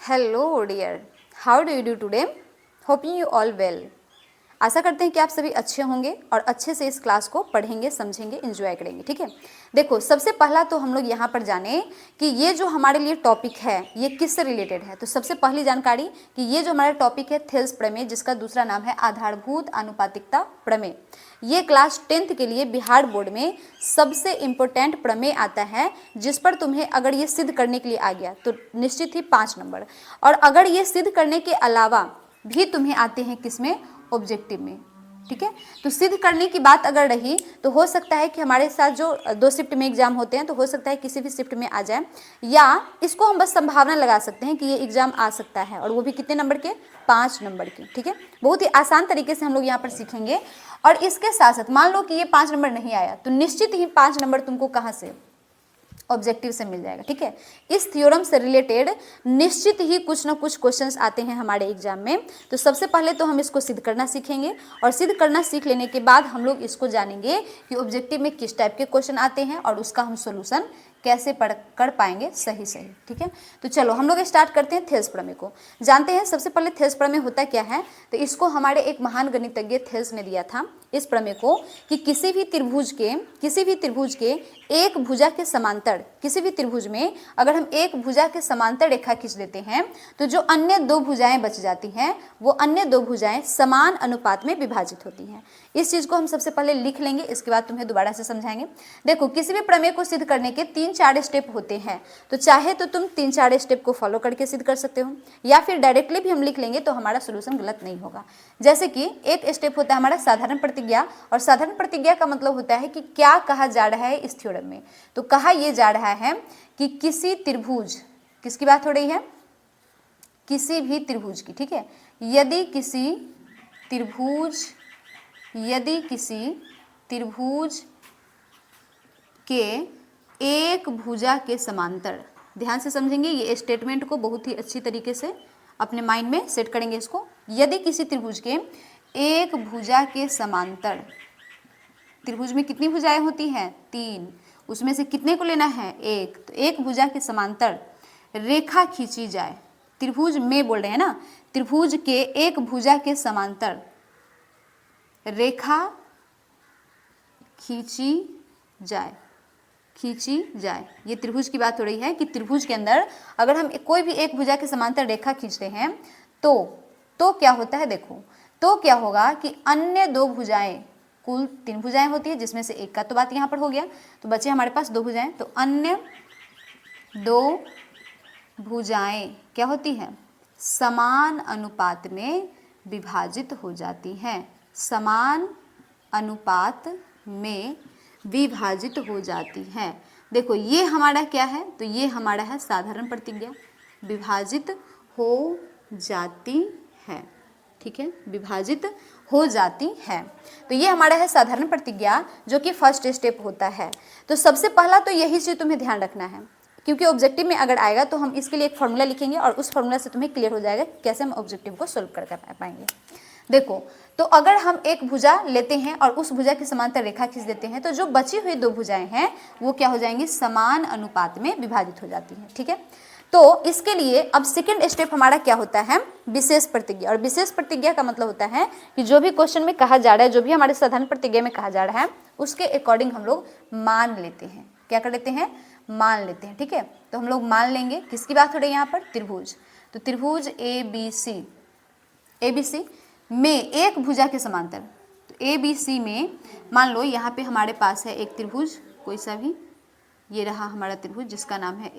Hello dear, how do you do today? Hoping you all well. आशा करते हैं कि आप सभी अच्छे होंगे और अच्छे से इस क्लास को पढ़ेंगे, समझेंगे, एंजॉय करेंगे। ठीक है, देखो सबसे पहला तो हम लोग यहाँ पर जाने कि ये जो हमारे लिए टॉपिक है ये किससे रिलेटेड है। तो सबसे पहली जानकारी कि ये जो हमारा टॉपिक है थेल्स प्रमेय, जिसका दूसरा नाम है आधारभूत आनुपातिकता प्रमेय। ये क्लास 10th के लिए बिहार बोर्ड में सबसे इम्पोर्टेंट प्रमेय आता है, जिस पर तुम्हें अगर ये सिद्ध करने के लिए आ गया तो निश्चित ही 5 नंबर, और अगर ये सिद्ध करने के अलावा भी तुम्हें आते हैं किसमें, ऑब्जेक्टिव में। ठीक है, तो सिद्ध करने की बात अगर रही तो हो सकता है कि हमारे साथ जो 2 शिफ्ट में एग्जाम होते हैं तो हो सकता है किसी भी शिफ्ट में आ जाए, या इसको हम बस संभावना लगा सकते हैं कि ये एग्जाम आ सकता है, और वो भी कितने नंबर के, 5 नंबर के। ठीक है, बहुत ही आसान तरीके से हम लोग यहाँ पर सीखेंगे। और इसके साथ साथ मान लो कि ये 5 नंबर नहीं आया तो निश्चित ही 5 नंबर तुमको कहाँ से, ऑब्जेक्टिव से मिल जाएगा। ठीक है, इस थ्योरम से रिलेटेड निश्चित ही कुछ ना कुछ क्वेश्चंस आते हैं हमारे एग्जाम में। तो सबसे पहले तो हम इसको सिद्ध करना सीखेंगे, और सिद्ध करना सीख लेने के बाद हम लोग इसको जानेंगे कि ऑब्जेक्टिव में किस टाइप के क्वेश्चन आते हैं और उसका हम सोल्यूशन कैसे कर पाएंगे सही। ठीक है, तो चलो हम लोग स्टार्ट करते हैं थेल्स प्रमेय को। जानते हैं सबसे पहले थेल्स प्रमेय होता क्या है। तो इसको हमारे एक महान गणितज्ञ थेल्स ने दिया था इस प्रमेय को, कि किसी भी त्रिभुज के एक भुजा के समांतर, किसी भी त्रिभुज में अगर हम एक भुजा के समांतर रेखा खींच देते हैं तो जो अन्य 2 भुजाएं बच जाती हैं वो अन्य 2 भुजाएं समान अनुपात में विभाजित होती हैं। इस चीज को हम सबसे पहले लिख लेंगे, इसके बाद तुम्हें दोबारा से समझाएंगे। देखो किसी भी प्रमेय को सिद्ध करने के 3-4 स्टेप होते हैं, तो चाहे तो तुम 3-4 स्टेप को फॉलो करके सिद्ध कर सकते हो, या फिर डायरेक्टली भी हम लिख लेंगे तो हमारा सोल्यूशन गलत नहीं होगा। जैसे कि एक स्टेप होता है हमारा साधारण प्रतिज्ञा, और साधारण प्रतिज्ञा का मतलब होता है कि क्या कहा जा रहा है इस थ्योरम में। तो कहा यह जा रहा है कि किसी त्रिभुज, किसकी बात हो रही है, किसी भी त्रिभुज की। ठीक है, यदि किसी त्रिभुज के एक भुजा के समांतर, ध्यान से समझेंगे ये स्टेटमेंट को, बहुत ही अच्छी तरीके से अपने माइंड में सेट करेंगे इसको। यदि किसी त्रिभुज के एक भुजा के समांतर, त्रिभुज में कितनी भुजाएं होती हैं, 3, उसमें से कितने को लेना है, 1, तो एक भुजा के समांतर रेखा खींची जाए, त्रिभुज में बोल रहे हैं ना, त्रिभुज के एक भुजा के समांतर रेखा खींची जाए, ये त्रिभुज की बात हो रही है कि त्रिभुज के अंदर अगर हम कोई भी एक भुजा के समांतर रेखा खींचते हैं तो क्या होता है, देखो तो क्या होगा कि अन्य 2 भुजाएं, कुल 3 भुजाएं होती है जिसमें से एक का तो बात यहाँ पर हो गया, तो बचे हमारे पास 2 भुजाएं, तो अन्य 2 भुजाएं क्या होती हैं, समान अनुपात में विभाजित हो जाती हैं, समान अनुपात में विभाजित हो जाती हैं। देखो ये हमारा क्या है, तो ये हमारा है साधारण प्रतिज्ञा, विभाजित हो जाती है। ठीक है, विभाजित हो जाती है, तो ये हमारा है साधारण प्रतिज्ञा, जो कि फर्स्ट स्टेप होता है। तो सबसे पहला तो यही चीज तुम्हें ध्यान रखना है, क्योंकि ऑब्जेक्टिव में अगर आएगा तो हम इसके लिए एक फॉर्मूला लिखेंगे और उस फॉर्मूला से तुम्हें क्लियर हो जाएगा कैसे हम ऑब्जेक्टिव को सोल्व कर पाएंगे। देखो, तो अगर हम एक भुजा लेते हैं और उस भुजा के समांतर रेखा खींच देते हैं तो जो बची हुई 2 भुजाएं हैं वो क्या हो जाएंगी, समान अनुपात में विभाजित हो जाती हैं। ठीक है, तो इसके लिए अब सेकंड स्टेप हमारा क्या होता है, विशेष प्रतिज्ञा। और विशेष प्रतिज्ञा का मतलब होता है कि जो भी क्वेश्चन में कहा जा रहा है, जो भी हमारे साधारण प्रतिज्ञा में कहा जा रहा है, उसके अकॉर्डिंग हम लोग मान लेते हैं। क्या कर लेते हैं, मान लेते हैं। ठीक है, तो हम लोग मान लेंगे, किसकी बात हो रही है यहाँ पर, त्रिभुज। तो त्रिभुज ABC में एक भुजा के समांतर, तो ABC में मान लो यहाँ पे हमारे पास है एक त्रिभुज कोई सा भी, ये रहा हमारा त्रिभुज जिसका नाम है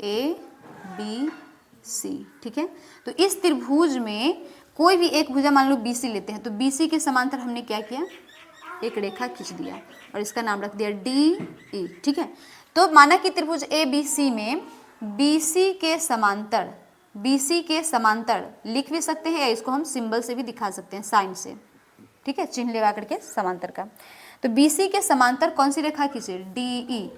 ABC। ठीक है, तो इस त्रिभुज में कोई भी एक भुजा मान लो BC लेते हैं, तो BC के समांतर हमने क्या किया, एक रेखा खींच दिया और इसका नाम रख दिया DE। ठीक है, तो माना कि त्रिभुज ABC में BC के समांतर लिख भी सकते हैं, या इसको हम सिंबल से भी दिखा सकते हैं, साइन से। ठीक है, चिन्ह लगा करके समांतर का। तो BC के समांतर कौन सी रेखा खींचे, DE।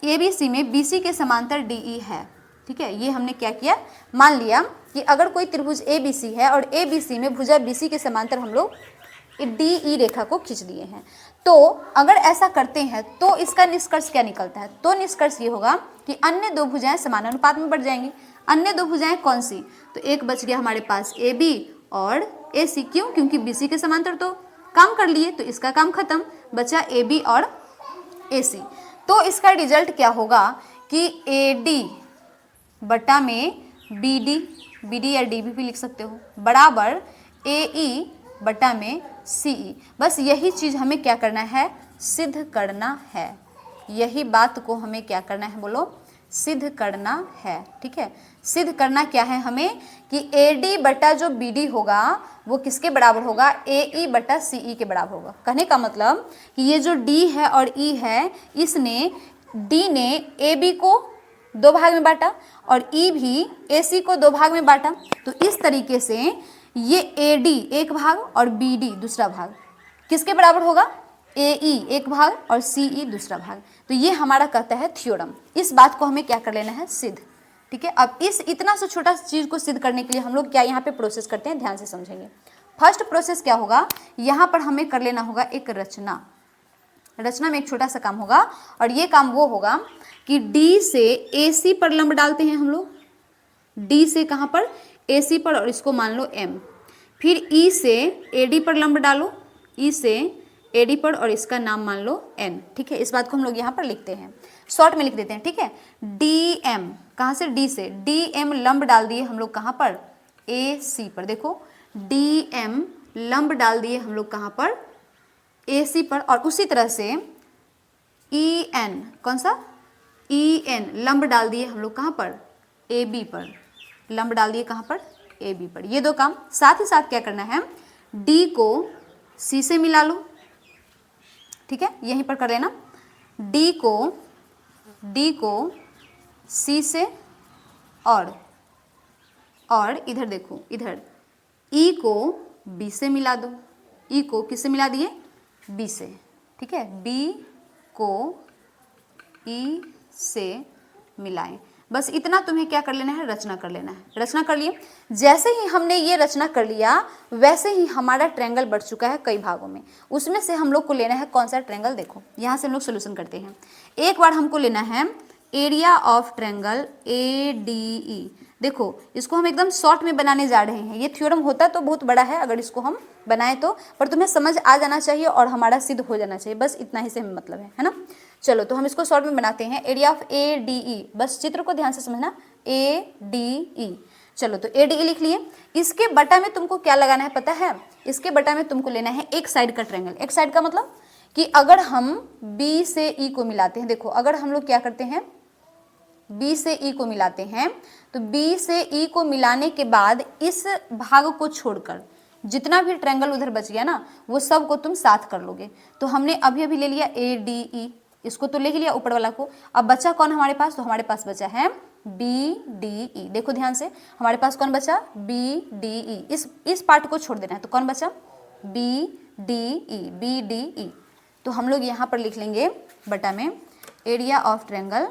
ABC में BC के समांतर DE है। ठीक है, ये हमने क्या किया, मान लिया कि अगर कोई त्रिभुज ABC है और ABC में भुजा BC के समांतर हम लोग डी ई रेखा को खींच दिए हैं। तो अगर ऐसा करते हैं तो इसका निष्कर्ष क्या निकलता है? तो निष्कर्ष ये होगा कि अन्य दो भुजाएं समानुपात में बढ़ जाएंगी। अन्य दो भुजाएं कौन सी? तो एक बच गया हमारे पास ए बी और ए सी। क्यों? क्योंकि बी सी के समांतर तो काम कर लिए, तो इसका काम खत्म, बचा ए बी और ए सी। तो इसका रिजल्ट क्या होगा कि ए डी बटा में बी डी या डी भी लिख सकते हो, बराबर ए ई बटा में सी ई। बस यही चीज़ हमें क्या करना है? सिद्ध करना है। यही बात को हमें क्या करना है? बोलो, सिद्ध करना है। ठीक है, सिद्ध करना क्या है हमें कि ए डी बटा जो बी डी होगा वो किसके बराबर होगा? ए ई बटा सी ई के बराबर होगा। कहने का मतलब कि ये जो डी है और ई है, इसने डी ने ए बी को दो भाग में बांटा और ई भी ए सी को दो भाग में बांटा। तो इस तरीके से ये ए डी एक भाग और बी डी दूसरा भाग किसके बराबर होगा? ए ई एक भाग और सी ई दूसरा भाग। तो ये हमारा कहता है थ्योरम। इस बात को हमें क्या कर लेना है? सिद्ध। ठीक है, अब इस इतना सा छोटा चीज़ को सिद्ध करने के लिए हम लोग क्या यहाँ पे प्रोसेस करते हैं, ध्यान से समझेंगे। फर्स्ट प्रोसेस क्या होगा? यहाँ पर हमें कर लेना होगा एक रचना। रचना में एक छोटा सा काम होगा और ये काम वो होगा कि डी से ए सी पर लंब डालते हैं हम लोग। डी से कहाँ पर? ए सी पर, और इसको मान लो एम। फिर ई से ए डी पर लंब डालो, ई से ए डी पर, और इसका नाम मान लो एन। ठीक है, इस बात को हम लोग यहाँ पर लिखते हैं, शॉर्ट में लिख देते हैं। ठीक है, डी एम, कहाँ से? डी से डी एम लंब डाल दिए हम लोग कहाँ पर? ए सी पर। देखो, डी एम लंब डाल दिए हम लोग कहाँ पर? ए सी पर। और उसी तरह से ई एन, कौन सा? ई एन लंब डाल दिए हम लोग कहाँ पर? ए बी पर। लंब डाल दिए कहाँ पर? ए बी पर। ये दो काम। साथ ही साथ क्या करना है? डी को सी से मिला लो। ठीक है, यहीं पर कर लेना। डी को सी से, और इधर देखो, इधर ई को बी से मिला दो। ई को किससे मिला दिए? बी से। ठीक है, बी को ई से मिलाएं। बस इतना तुम्हें क्या कर लेना है? रचना कर लेना है। रचना कर लिए। जैसे ही हमने ये रचना कर लिया वैसे ही हमारा ट्रायंगल बढ़ चुका है कई भागों में। उसमें से हम लोग को लेना है कौन सा ट्रायंगल? देखो, यहाँ से हम लोग सोल्यूशन करते हैं। एक बार हमको लेना है area of triangle A D E. देखो, इसको हम एकदम शॉर्ट में बनाने जा रहे हैं। ये थ्योरम होता तो बहुत बड़ा है अगर इसको हम बनाएं तो, पर तुम्हें समझ आ जाना चाहिए और हमारा सिद्ध हो जाना चाहिए। बस इतना ही से हमें मतलब है ना। चलो, तो हम इसको शॉर्ट में बनाते हैं। Area of A D E, बस चित्र को ध्यान से समझना, ए डी ई। चलो, तो ए डी ई लिख लिए। इसके बटा में तुमको क्या लगाना है पता है? इसके बटा में तुमको लेना है एक साइड का ट्रायंगल। एक साइड का मतलब कि अगर हम बी से ई को मिलाते हैं, देखो अगर हम लोग क्या करते हैं, बी से ई को मिलाते हैं, तो बी से ई को मिलाने के बाद इस भाग को छोड़कर जितना भी ट्रायंगल उधर बच गया ना, वो सब को तुम साथ कर लोगे। तो हमने अभी अभी ले लिया ए डी ई, इसको तो ले ही लिया ऊपर वाला को। अब बचा कौन हमारे पास? तो हमारे पास बचा है बी डी ई। देखो ध्यान से, हमारे पास कौन बचा? B D E. इस पार्ट को छोड़ देना है, तो कौन बचा? B D E, B D E. तो हम लोग यहाँ पर लिख लेंगे बटा में area of triangle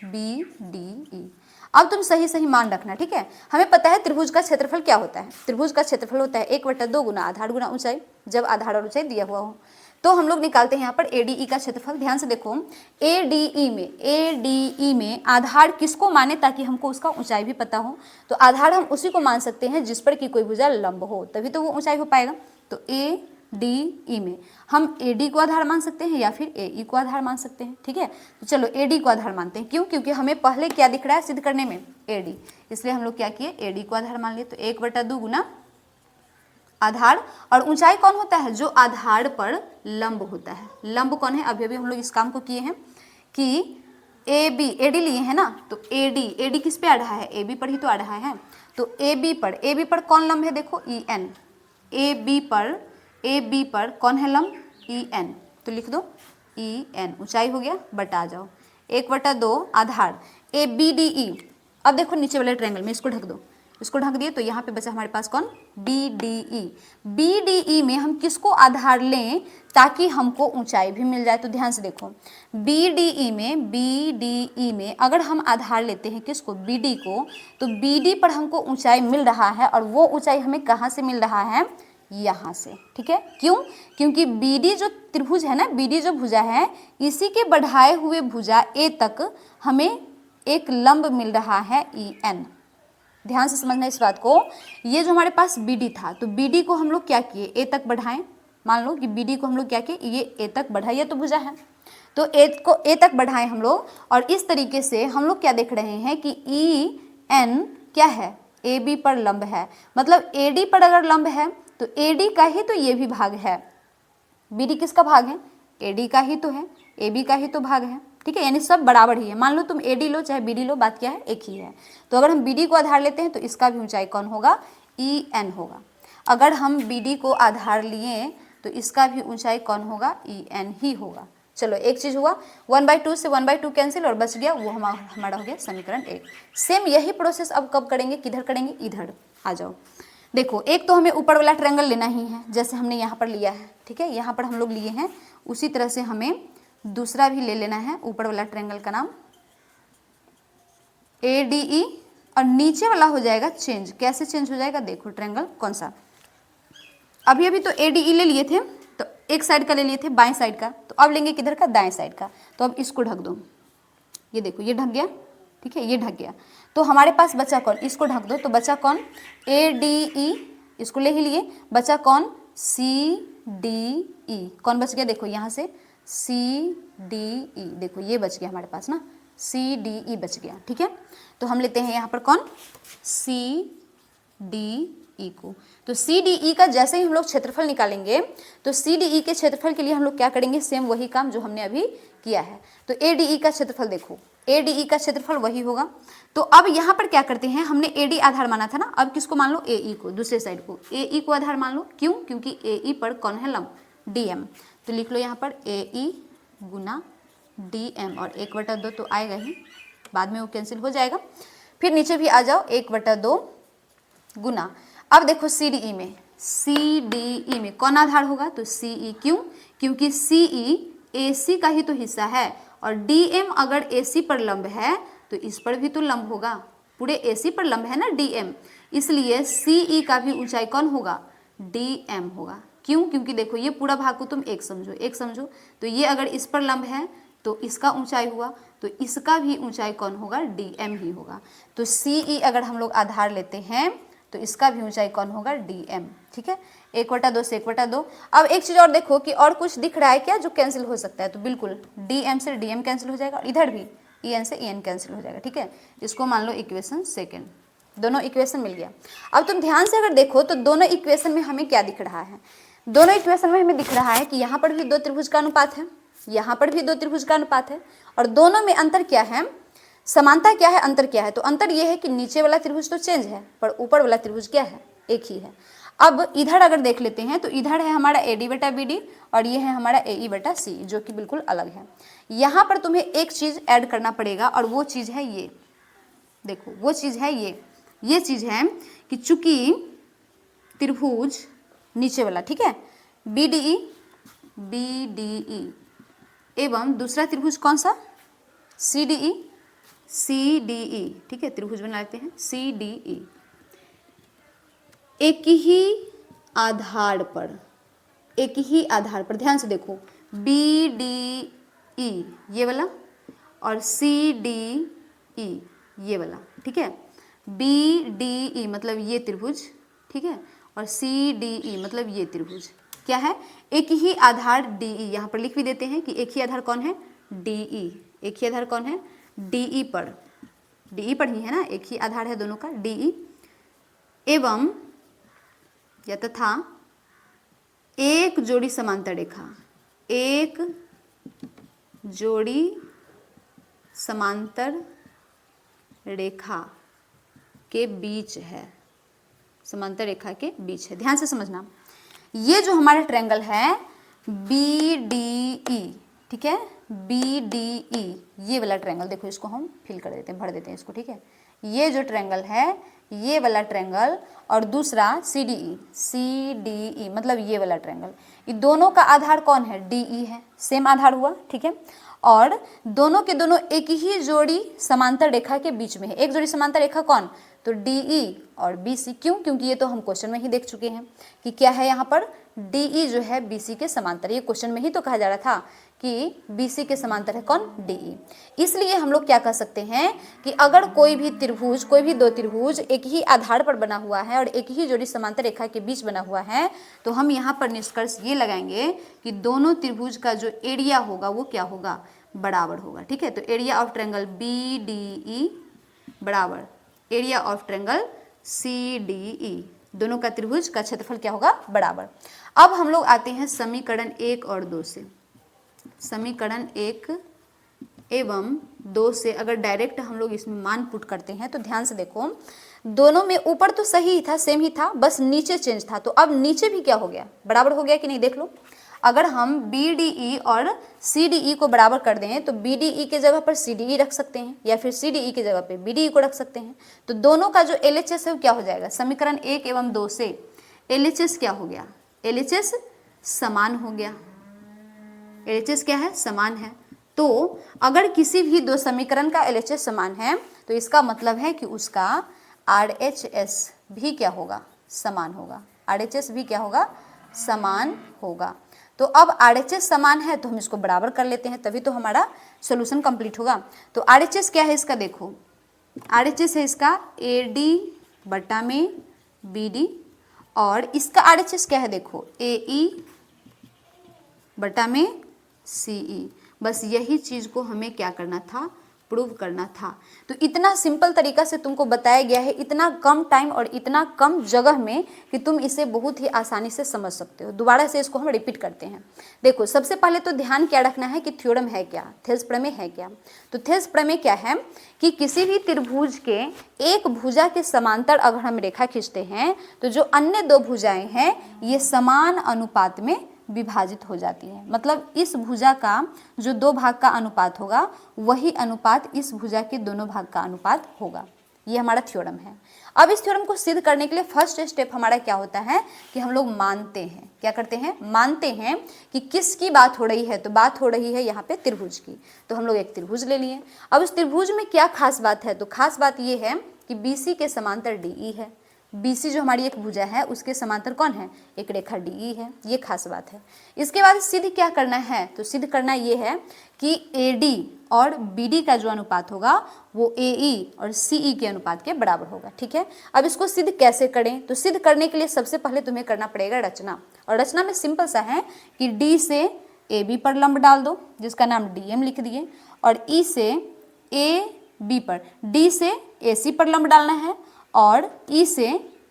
B D E. अब तुम सही सही मान रखना। ठीक है, हमें पता है त्रिभुज का क्षेत्रफल क्या होता है। त्रिभुज का क्षेत्रफल होता है 1/2 गुना आधार गुना ऊंचाई, जब आधार और ऊंचाई दिया हुआ हो। तो हम लोग निकालते हैं यहाँ पर ए डी ई का क्षेत्रफल। ध्यान से देखो, ए डी ई में आधार किसको माने ताकि हमको उसका ऊंचाई भी पता हो? तो आधार हम उसी को मान सकते हैं जिस पर कि कोई भुजा लंब हो, तभी तो वो ऊंचाई हो पाएगा। तो ए डी ई में हम ए डी को आधार मान सकते हैं या फिर ए ई को आधार मान सकते हैं। ठीक है, तो चलो ए डी को आधार मानते हैं। क्यों? क्योंकि हमें पहले क्या दिख रहा है सिद्ध करने में? A D. इसलिए हम लोग क्या किए? ए डी को आधार मान लिए। तो 1/2 गुना आधार, और ऊंचाई कौन होता है? जो आधार पर लंब होता है। लंब कौन है? अभी अभी हम लोग इस काम को किए हैं कि ए बी, ए डी लिए हैं ना, तो ए डी किस पे आ रहा है? ए बी पर ही तो आ रहा है। तो ए बी पर कौन लंब है? देखो ई एन। ए बी पर कौन है लंब? E N. तो लिख दो ई एन। ऊंचाई हो गया, बटा जाओ 1/2 आधार ए बी डी ई। अब देखो नीचे वाले ट्रायंगल में इसको ढक दो, इसको ढक दिए, तो यहाँ पे बचा हमारे पास कौन? B D E. B D E में हम किसको आधार लें ताकि हमको ऊंचाई भी मिल जाए? तो ध्यान से देखो, बी डी ई में अगर हम आधार लेते हैं किसको? बी डी को, तो बी डी पर हमको ऊंचाई मिल रहा है, और वो ऊंचाई हमें कहाँ से मिल रहा है? यहाँ से, ठीक है। क्यों? क्योंकि BD जो त्रिभुज है ना, BD जो भुजा है, इसी के बढ़ाए हुए भुजा A तक हमें एक लंब मिल रहा है EN। ध्यान से समझना इस बात को। ये जो हमारे पास BD था, तो BD को हम लोग क्या किए, A तक बढ़ाएं। मान लो कि BD को हम लोग क्या किए, ये A तक बढ़ाए, ये तो भुजा है, तो A तक बढ़ाएं हम लोग। और इस तरीके से हम लोग क्या देख रहे हैं कि EN क्या है, AB पर लंब है। मतलब AD पर अगर लंब है तो AD का ही तो ये भी भाग है। BD किसका भाग है, AD का ही तो है, AB का ही तो भाग है, ठीक है। यानी सब बराबर ही है। मान लो तुम AD लो चाहे BD लो, बात क्या है, एक ही है। तो अगर हम BD को आधार लेते हैं तो इसका भी ऊंचाई कौन होगा, EN होगा। अगर हम BD को आधार लिए तो इसका भी ऊंचाई कौन होगा, EN ही होगा। चलो एक चीज हुआ, 1/2 से 1/2 कैंसिल और बच गया, वो हमारा हो गया समीकरण 1। सेम यही प्रोसेस अब कब करेंगे, किधर करेंगे, इधर आ जाओ। देखो एक तो हमें ऊपर वाला ट्रायंगल लेना ही है, जैसे हमने यहाँ पर लिया है, ठीक है, यहाँ पर हम लोग लिए हैं, उसी तरह से हमें दूसरा भी ले लेना है। ऊपर वाला ट्रायंगल का नाम ADE, और नीचे वाला हो जाएगा चेंज। कैसे चेंज हो जाएगा, देखो ट्रायंगल कौन सा, अभी अभी तो ADE ले लिए थे, तो एक साइड का ले लिए थे, बाएं साइड का, तो अब लेंगे किधर का, दाएं साइड का। तो अब इसको ढक दो, ये देखो ये ढक गया, ठीक है, ये ढक गया। तो हमारे पास बचा कौन, इसको ढक दो, तो बचा कौन, ADE, इसको ले ही लिए, बचा कौन, CDE। कौन बच गया, देखो यहाँ से CDE, देखो ये बच गया हमारे पास ना, CDE बच गया, ठीक है। तो हम लेते हैं यहाँ पर कौन, CDE को। तो CDE का जैसे ही हम लोग क्षेत्रफल निकालेंगे, तो CDE के क्षेत्रफल के लिए हम लोग क्या करेंगे, सेम वही काम जो हमने अभी किया है। तो ADE का क्षेत्रफल देखो, ADE का क्षेत्रफल वही होगा। तो अब यहाँ पर क्या करते हैं, हमने AD आधार माना था ना, अब किसको मान लो, AE को, दूसरे साइड को AE को आधार मान लो। क्यों, क्योंकि AE पर कौन है, लंब, DM। तो लिख लो यहाँ पर AE गुना DM, और 1/2 तो आएगा ही, बाद में वो कैंसिल हो जाएगा। फिर नीचे भी आ जाओ, 1/2 गुना, अब देखो CDE में कौन आधार होगा, तो CE। क्यों, क्योंकि CE AC का ही तो हिस्सा है, और DM अगर AC पर लंब है तो इस पर भी तो लंब होगा, पूरे AC पर लंब है ना DM, इसलिए CE का भी ऊंचाई कौन होगा, DM होगा। क्यों, क्योंकि देखो ये पूरा भाग को तुम एक समझो, तो ये अगर इस पर लंब है तो इसका ऊंचाई हुआ, तो इसका भी ऊंचाई कौन होगा, DM ही होगा। तो CE अगर हम लोग आधार लेते हैं तो इसका भी ऊंचाई कौन होगा, DM, ठीक है। 1/2 से 1/2। अब एक चीज और देखो कि और कुछ दिख रहा है क्या जो कैंसिल हो सकता है, तो बिल्कुल DM से DM कैंसिल हो जाएगा, और इधर भी EN से EN कैंसिल हो जाएगा, ठीक है। इसको मान लो इक्वेशन सेकेंड, दोनों इक्वेशन मिल गया। अब तुम ध्यान से अगर देखो तो दोनों इक्वेशन में हमें क्या दिख रहा है, दोनों इक्वेशन में हमें दिख रहा है कि यहाँ पर भी दो त्रिभुज का अनुपात है, यहाँ पर भी दो त्रिभुज का अनुपात है, और दोनों में अंतर क्या है, समानता क्या है, अंतर क्या है, तो अंतर यह है कि नीचे वाला त्रिभुज तो चेंज है, पर ऊपर वाला त्रिभुज क्या है, एक ही है। अब इधर अगर देख लेते हैं तो इधर है हमारा AD/BD, और ये है हमारा AE/C, जो कि बिल्कुल अलग है। यहाँ पर तुम्हें एक चीज ऐड करना पड़ेगा, और वो चीज है ये, देखो वो चीज है ये चीज है कि चूंकि त्रिभुज नीचे वाला, ठीक है, BDE एवं दूसरा त्रिभुज कौन सा, CDE, ठीक है, त्रिभुज बना लेते हैं CDE, एक ही आधार पर ध्यान से देखो, BDE ये वाला और CDE ये वाला, ठीक है। BDE मतलब ये त्रिभुज, ठीक है, और CDE मतलब ये त्रिभुज क्या है, एक ही आधार DE, यहाँ पर लिख भी देते हैं कि एक ही आधार कौन है, DE, एक ही आधार कौन है, DE पर ही है ना, एक ही आधार है दोनों का, DE, एवं या तथा एक जोड़ी समांतर रेखा, एक जोड़ी समांतर रेखा के बीच है, समांतर रेखा के बीच है। ध्यान से समझना, ये जो हमारा ट्रायंगल है BDE, ठीक है, BDE ये वाला ट्रायंगल, देखो इसको हम फिल कर देते हैं, भर देते हैं इसको, ठीक है। ये जो ट्रायंगल है ये वाला ट्रायंगल, और दूसरा CDE मतलब ये वाला ट्रायंगल, ये दोनों का आधार कौन है, DE है, सेम आधार हुआ, ठीक है। और दोनों के दोनों एक ही जोड़ी समांतर रेखा के बीच में है। एक जोड़ी समांतर रेखा कौन, तो DE और BC। क्यों, क्योंकि ये तो हम क्वेश्चन में ही देख चुके हैं कि क्या है यहाँ पर, DE जो है BC के समांतर। ये क्वेश्चन में ही तो कहा जा रहा था कि BC के समांतर है कौन, DE। इसलिए हम लोग क्या कह सकते हैं कि अगर कोई भी त्रिभुज, कोई भी दो त्रिभुज एक ही आधार पर बना हुआ है और एक ही जोड़ी समांतर रेखा के बीच बना हुआ है, तो हम यहाँ पर निष्कर्ष ये लगाएंगे कि दोनों त्रिभुज का जो एरिया होगा वो क्या होगा, बराबर होगा। ठीक है, तो एरिया ऑफ ट्रायंगल BDE बराबर एरिया ऑफ ट्रायंगल CDE, दोनों का त्रिभुज का क्षेत्रफल क्या होगा, बराबर। अब हम लोग आते हैं समीकरण 1 और 2 से। समीकरण 1 एवं 2 से अगर डायरेक्ट हम लोग इसमें मान पुट करते हैं तो ध्यान से देखो, दोनों में ऊपर तो सही ही था, सेम ही था, बस नीचे चेंज था। तो अब नीचे भी क्या हो गया, बराबर हो गया कि नहीं, देख लो। अगर हम BDE और CDE को बराबर कर दें तो BDE के जगह पर CDE रख सकते हैं या फिर CDE के जगह पे BDE को रख सकते हैं। तो दोनों का जो LHS है वो क्या हो जाएगा, समीकरण 1 एवं 2 से LHS क्या हो गया, LHS समान हो गया। LHS क्या है, समान है। तो अगर किसी भी दो समीकरण का LHS समान है तो इसका मतलब है कि उसका RHS भी क्या होगा, समान होगा। RHS भी क्या होगा, समान होगा। तो अब RHS समान है तो हम इसको बराबर कर लेते हैं, तभी तो हमारा सॉल्यूशन कंप्लीट होगा। तो RHS क्या है इसका, देखो RHS है इसका AD बटा में BD, और इसका RHS क्या है, देखो AE बटा में CE। बस यही चीज़ को हमें क्या करना था, प्रूव करना था। तो इतना सिंपल तरीका से तुमको बताया गया है, इतना कम टाइम और इतना कम जगह में कि तुम इसे बहुत ही आसानी से समझ सकते हो। दोबारा से इसको हम रिपीट करते हैं। देखो, सबसे पहले तो ध्यान क्या रखना है कि थ्योरम है क्या, थेल्स प्रमेय है क्या। तो थेल्स प्रमेय क्या है कि किसी भी त्रिभुज के एक भुजा के समांतर अगर हम रेखा खींचते हैं तो जो अन्य दो भुजाएं हैं ये समान अनुपात में विभाजित हो जाती है। मतलब इस भुजा का जो दो भाग का अनुपात होगा वही अनुपात इस भुजा के दोनों भाग का अनुपात होगा। ये हमारा थ्योरम है। अब इस थ्योरम को सिद्ध करने के लिए फर्स्ट स्टेप हमारा क्या होता है कि हम लोग मानते हैं, क्या करते हैं, मानते हैं कि किसकी बात हो रही है। तो बात हो रही है यहाँ पे त्रिभुज की। तो हम लोग एक त्रिभुज ले लिए। अब उस त्रिभुज में क्या खास बात है, तो खास बात ये है कि BC के समांतर DE है। BC जो हमारी एक भुजा है उसके समांतर कौन है, एक रेखा DE है। ये खास बात है। इसके बाद सिद्ध क्या करना है, तो सिद्ध करना ये है कि AD और BD का जो अनुपात होगा वो AE और CE के अनुपात के बराबर होगा। ठीक है, अब इसको सिद्ध कैसे करें, तो सिद्ध करने के लिए सबसे पहले तुम्हें करना पड़ेगा रचना। और रचना में सिंपल सा है कि D से AB पर लंब डाल दो जिसका नाम DM लिख दिए, और E से AB पर, D से AC पर लंब डालना है और E से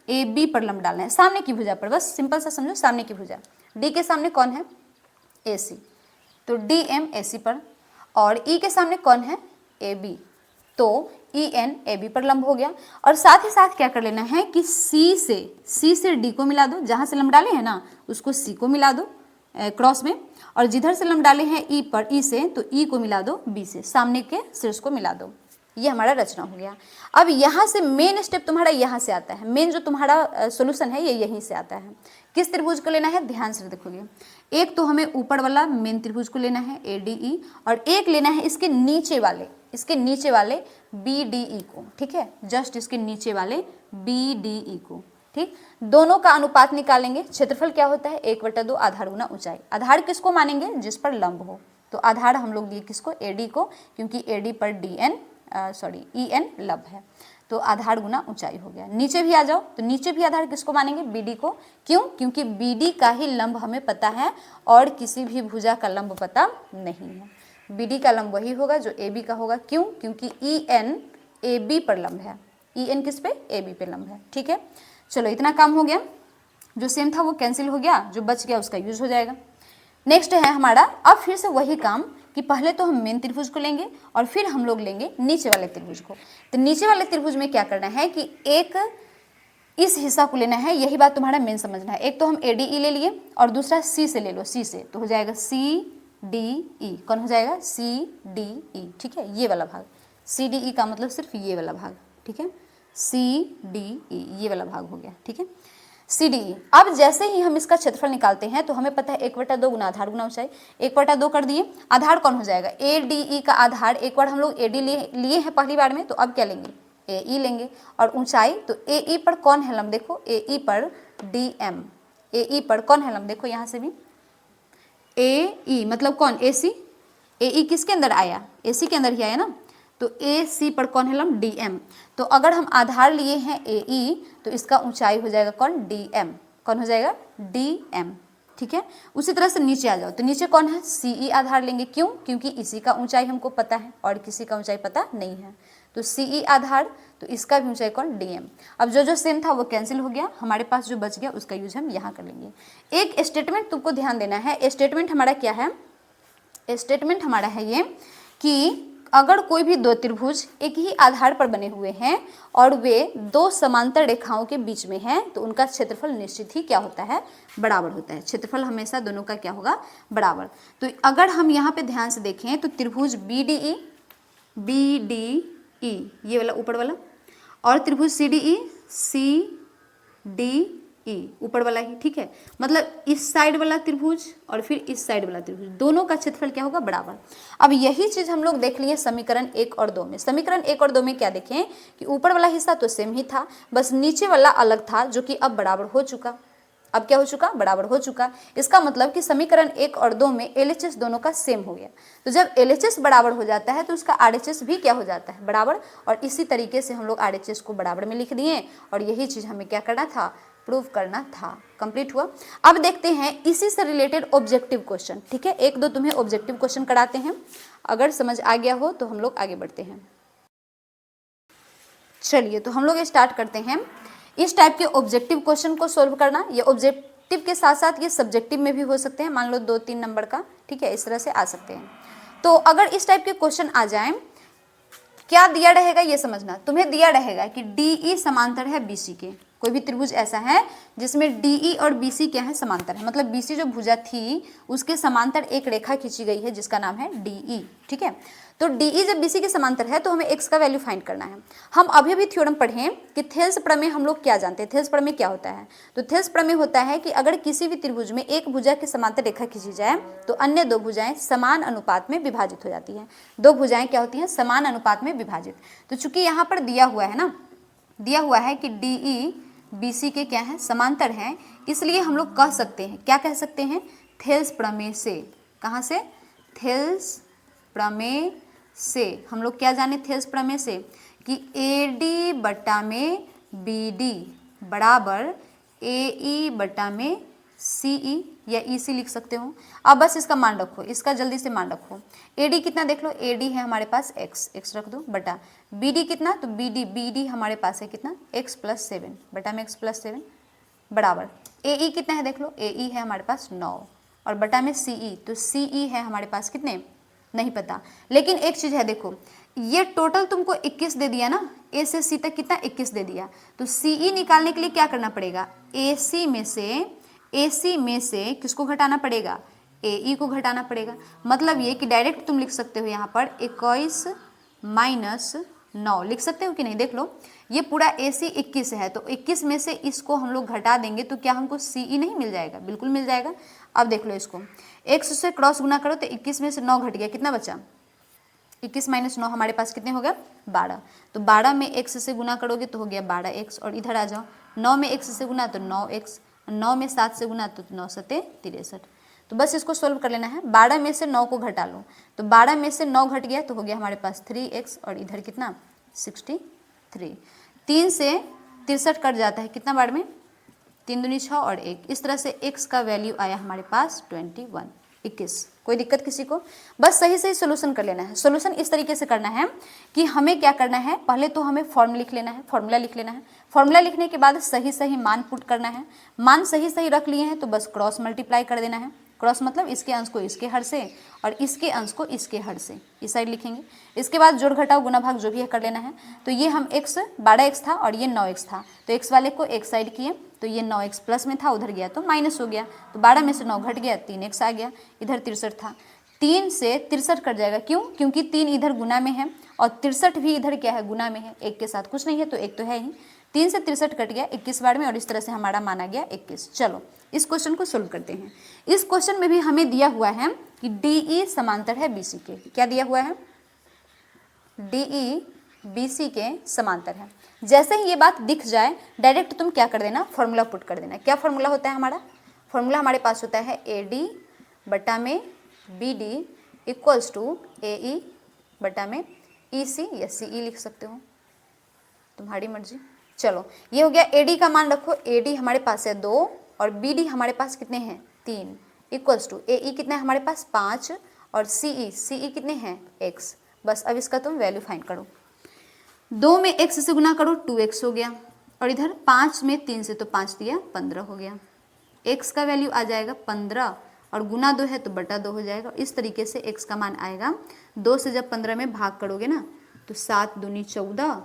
AB पर लंब डालना है, सामने की भुजा पर। बस सिंपल सा समझो, सामने की भुजा, D के सामने कौन है, AC, तो DM AC पर, और E के सामने कौन है, AB, तो EN AB पर लंब हो गया। और साथ ही साथ क्या कर लेना है कि C से D को मिला दो, जहाँ से लंब डाले हैं ना उसको C को मिला दो क्रॉस में, और जिधर से लंब डाले हैं E पर, E से, तो E को मिला दो B से, सामने के शीर्ष को मिला दो। ये हमारा रचना हो गया। अब यहाँ से मेन स्टेप तुम्हारा यहाँ से आता है, मेन जो तुम्हारा सॉल्यूशन है ये यहीं से आता है। किस त्रिभुज को लेना है, ध्यान से देखोगे, एक तो हमें ऊपर वाला मेन त्रिभुज को लेना है ADE, और एक लेना है इसके नीचे वाले BDE को। ठीक है, जस्ट इसके नीचे वाले BDE को। ठीक, दोनों का अनुपात निकालेंगे। क्षेत्रफल क्या होता है, 1/2 आधार गुना ऊंचाई। आधार किसको मानेंगे, जिस पर लंब हो। तो आधार हम लोग दिए किसको, AD को, क्योंकि AD पर EN लंब है, तो आधार गुना ऊंचाई हो गया। नीचे भी आ जाओ, तो नीचे भी आधार किसको मानेंगे, BD को। क्यों, क्योंकि BD का ही लंब हमें पता है और किसी भी भुजा का लंब पता नहीं है। BD का लंब वही होगा जो AB का होगा। क्यों, क्योंकि EN AB पर लंब है। EN किस पे, AB पे लंब है। ठीक है, चलो इतना काम हो गया। जो सेम था वो कैंसिल हो गया, जो बच गया उसका यूज हो जाएगा। नेक्स्ट है हमारा, अब फिर से वही काम कि पहले तो हम मेन त्रिभुज को लेंगे और फिर हम लोग लेंगे नीचे वाले त्रिभुज को। तो नीचे वाले त्रिभुज में क्या करना है कि एक इस हिस्सा को लेना है, यही बात तुम्हारा मेन समझना है। एक तो हम ADE ले लिए और दूसरा C से ले लो, C से, तो हो जाएगा CDE। कौन हो जाएगा, CDE। ठीक है, ये वाला भाग, CDE का मतलब सिर्फ ये वाला भाग। ठीक है, CDE ये वाला भाग हो गया। ठीक है, CDE। अब जैसे ही हम इसका क्षेत्रफल निकालते हैं तो हमें पता है 1/2 गुना आधार गुना ऊंचाई, 1/2 कर दिए, आधार कौन हो जाएगा, ADE का आधार, एक बार हम लोग AD लिए हैं पहली बार में, तो अब क्या लेंगे, AE लेंगे, और ऊंचाई तो AE पर कौन है लंब, देखो AE पर DM, AE पर कौन है लंब, देखो यहाँ से भी AE मतलब कौन, AC, AE किसके अंदर आया, AC के अंदर ही आया ना, तो AC पर कौन है लंब, DM। तो अगर हम आधार लिए हैं AE तो इसका ऊंचाई हो जाएगा कौन, DM, कौन हो जाएगा, DM, ठीक है। उसी तरह से नीचे आ जाओ, तो नीचे कौन है, CE आधार लेंगे, क्यों, क्योंकि इसी का ऊंचाई हमको पता है और किसी का ऊंचाई पता नहीं है, तो CE आधार, तो इसका भी ऊंचाई कौन, DM। अब जो जो सेम था वो कैंसिल हो गया, हमारे पास जो बच गया उसका यूज हम यहाँ कर लेंगे। एक स्टेटमेंट तुमको ध्यान देना है, स्टेटमेंट हमारा क्या है, स्टेटमेंट हमारा है ये कि अगर कोई भी दो त्रिभुज एक ही आधार पर बने हुए हैं और वे दो समांतर रेखाओं के बीच में हैं तो उनका क्षेत्रफल निश्चित ही क्या होता है, बराबर होता है। क्षेत्रफल हमेशा दोनों का क्या होगा, बराबर। तो अगर हम यहाँ पे ध्यान से देखें तो त्रिभुज BDE ये वाला ऊपर वाला, और त्रिभुज CDE ऊपर वाला ही, ठीक है। मतलब इस साइड वाला त्रिभुज और फिर इस साइड वाला त्रिभुज, दोनों का क्षेत्रफल क्या होगा, बराबर। अब यही चीज हम लोग देख लिए समीकरण 1 और 2 में। समीकरण 1 और 2 में क्या देखें कि ऊपर वाला हिस्सा तो सेम ही था, बस नीचे वाला अलग था, जो कि अब बराबर हो चुका। अब क्या हो चुका, बराबर हो चुका। इसका मतलब कि समीकरण 1 और 2 में LHS दोनों का सेम हो गया। तो जब LHS बराबर हो जाता है तो उसका RHS भी क्या हो जाता है, बराबर। और इसी तरीके से हम लोग RHS को बराबर में लिख दिए, और यही चीज हमें क्या करना था, प्रूव करना था। कंप्लीट हुआ। अब देखते हैं इसी से रिलेटेड ऑब्जेक्टिव क्वेश्चन, ठीक है। 1-2 तुम्हें ऑब्जेक्टिव क्वेश्चन कराते हैं, अगर समझ आ गया हो तो हम लोग आगे बढ़ते हैं। चलिए तो हम लोग स्टार्ट करते हैं इस टाइप के ऑब्जेक्टिव क्वेश्चन को सोल्व करना। ये ऑब्जेक्टिव के साथ साथ ये सब्जेक्टिव में भी हो सकते हैं, मान लो 2-3 नंबर का, ठीक है, इस तरह से आ सकते हैं। तो अगर इस टाइप के क्वेश्चन आ जाएं, क्या दिया रहेगा ये समझना। तुम्हें दिया रहेगा कि DE समांतर है BC के। कोई भी त्रिभुज ऐसा है जिसमें DE और BC क्या है, समांतर है। मतलब BC जो भुजा थी उसके समांतर एक रेखा खींची गई है जिसका नाम है DE, ठीक है। तो DE जब BC के समांतर है तो हमें x का वैल्यू फाइंड करना है। हम अभी भी थ्योरम पढ़े कि थेल्स प्रमेय हम लोग क्या जानते हैं। थेल्स प्रमेय क्या होता है, तो थेल्स प्रमेय होता है कि अगर किसी भी त्रिभुज में एक भुजा के समांतर रेखा खींची जाए तो अन्य दो भुजाएं समान अनुपात में विभाजित हो जाती हैं। दो भुजाएं क्या होती हैं, समान अनुपात में विभाजित। तो चूंकि यहाँ पर दिया हुआ है ना, दिया हुआ है कि DE BC के क्या है, समांतर हैं, इसलिए हम लोग कह सकते हैं, क्या कह सकते हैं, थेल्स प्रमेय से। कहाँ से, थेल्स प्रमेय से हम लोग क्या जाने, थेल्स प्रमेय से कि AD बटा में BD बराबर AE बटा में CE या EC लिख सकते हो। अब बस इसका मान रखो, इसका जल्दी से मान रखो। AD कितना देख लो, AD है हमारे पास x रख दो, बटा BD कितना, तो BD हमारे पास है कितना, x + 7 बटा में x + 7 बराबर AE कितना है देख लो, AE है हमारे पास 9 और बटा में CE, तो CE है हमारे पास कितने, नहीं पता। लेकिन एक चीज है देखो, ये टोटल तुमको 21 दे दिया ना, A से C तक कितना 21 दे दिया, तो CE निकालने के लिए क्या करना पड़ेगा, AC में से किसको घटाना पड़ेगा, AE को घटाना पड़ेगा। मतलब ये कि डायरेक्ट तुम लिख सकते हो यहाँ पर 21 - 9 लिख सकते हो कि नहीं, देख लो ये पूरा AC 21 है, तो 21 में से इसको हम लोग घटा देंगे तो क्या हमको CE नहीं मिल जाएगा, बिल्कुल मिल जाएगा। अब देख लो इसको, x से क्रॉस गुना करो तो 21 में से 9 घट गया, कितना बचा, 21 - 9 हमारे पास कितने हो गया, 12। तो 12 में x से गुना करोगे तो हो गया 12x, और इधर आ जाओ, 9 में x से गुना तो 9x, 9 में 7 से गुना तो 9 × 7 = 63। तो बस इसको सोल्व कर लेना है। 12 में से 9 को घटा लो, तो 12 में से 9 घट गया तो हो गया हमारे पास 3x, और इधर कितना 63। 3 से 63 कट जाता है कितना बार में, 3 दूनी 6 और 1। इस तरह से x का वैल्यू आया हमारे पास 21। कोई दिक्कत किसी को, बस सही सही सोल्यूशन कर लेना है। सोल्यूशन इस तरीके से करना है कि हमें क्या करना है, पहले तो हमें फॉर्मूला लिख लेना है, फॉर्मूला लिख लेना है। फॉर्मूला लिखने के बाद सही सही मान पुट करना है। मान सही सही रख लिए हैं तो बस क्रॉस मल्टीप्लाई कर देना है। क्रॉस मतलब इसके अंश को इसके हर से और इसके अंश को इसके हर से, इस साइड लिखेंगे। इसके बाद जोड़ घटाव गुना भाग जो भी है कर लेना है। तो ये हम x 12x था और ये 9x था, तो x वाले को एक साइड किए तो ये 9x प्लस में था, उधर गया तो माइनस हो गया, तो 12 में से 9 घट गया, 3x आ गया, इधर 63 था। 3 से 63 कट जाएगा, क्यों, क्योंकि 3 इधर गुना में है और 63 भी इधर क्या है, गुना में है, एक के साथ कुछ नहीं है तो एक तो है ही। 3 से 63 कट गया 21 बार में और इस तरह से हमारा माना गया 21। चलो इस क्वेश्चन को सोल्व करते हैं। इस क्वेश्चन में भी हमें दिया हुआ है कि DE समांतर है BC के। क्या दिया हुआ है? DE BC के समांतर है। जैसे ही ये बात दिख जाए डायरेक्ट तुम क्या कर देना, फॉर्मूला पुट कर देना। क्या फॉर्मूला होता है हमारा? फॉर्मूला हमारे पास होता है AD बटा में BD इक्वल्स टू AE बटा में EC या CE लिख सकते हो, तुम्हारी मर्जी। चलो ये हो गया। AD का मान रखो, AD हमारे पास है 2 और BD हमारे पास कितने हैं 3 इक्वल्स टू AE कितना है हमारे पास 5 और CE कितने हैं x। बस अब इसका तुम वैल्यू फाइंड करो। 2 में x से गुना करो 2x हो गया और इधर 5 में 3 से तो 5 दिया 15 हो गया। x का वैल्यू आ जाएगा 15 और गुना 2 है तो बटा 2 हो जाएगा। इस तरीके से x का मान आएगा। 2 से जब 15 में भाग करोगे ना तो 7 दूनी 14,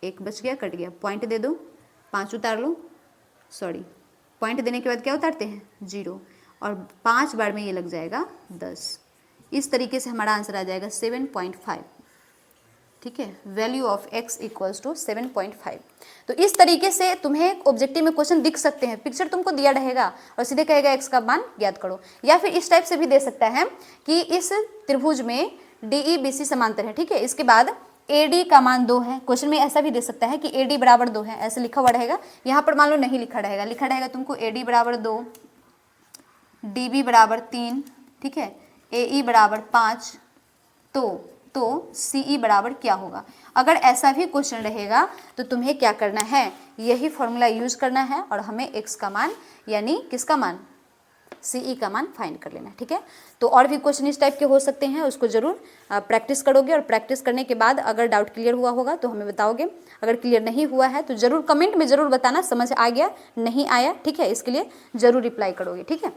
1 बच गया, कट गया। पॉइंट दे दो, 5 उतार लो, सॉरी पॉइंट देने के बाद क्या उतारते हैं 0 और 5 बार में ये लग जाएगा 10। इस तरीके से हमारा आंसर आ जाएगा 7.5। ठीक है, value of x equals to 7.5। तो इस तरीके से तुम्हें ऑब्जेक्टिव में क्वेश्चन दिख सकते हैं। पिक्चर तुमको दिया रहेगा और सीधे कहेगा x का मान ज्ञात करो। या फिर इस टाइप से भी दे सकता है कि इस त्रिभुज में DE BC समांतर है। ठीक है, इसके बाद AD का मान 2 है। क्वेश्चन में ऐसा भी दे सकता है कि AD बराबर 2 है, ऐसे लिखा हुआ रहेगा। यहाँ पर मान लो नहीं लिखा रहेगा, लिखा रहेगा तुमको AD बराबर 2, DB बराबर 3, ठीक है, AE बराबर 5, तो CE बराबर क्या होगा। अगर ऐसा भी क्वेश्चन रहेगा तो तुम्हें क्या करना है, यही फॉर्मूला यूज करना है और हमें x का मान यानी किसका मान, CE का मान फाइंड कर लेना। ठीक है, तो और भी क्वेश्चन इस टाइप के हो सकते हैं, उसको जरूर प्रैक्टिस करोगे और प्रैक्टिस करने के बाद अगर डाउट क्लियर हुआ होगा तो हमें बताओगे। अगर क्लियर नहीं हुआ है तो जरूर कमेंट में जरूर बताना, समझ आ गया नहीं आया। ठीक है, इसके लिए जरूर रिप्लाई करोगे। ठीक है।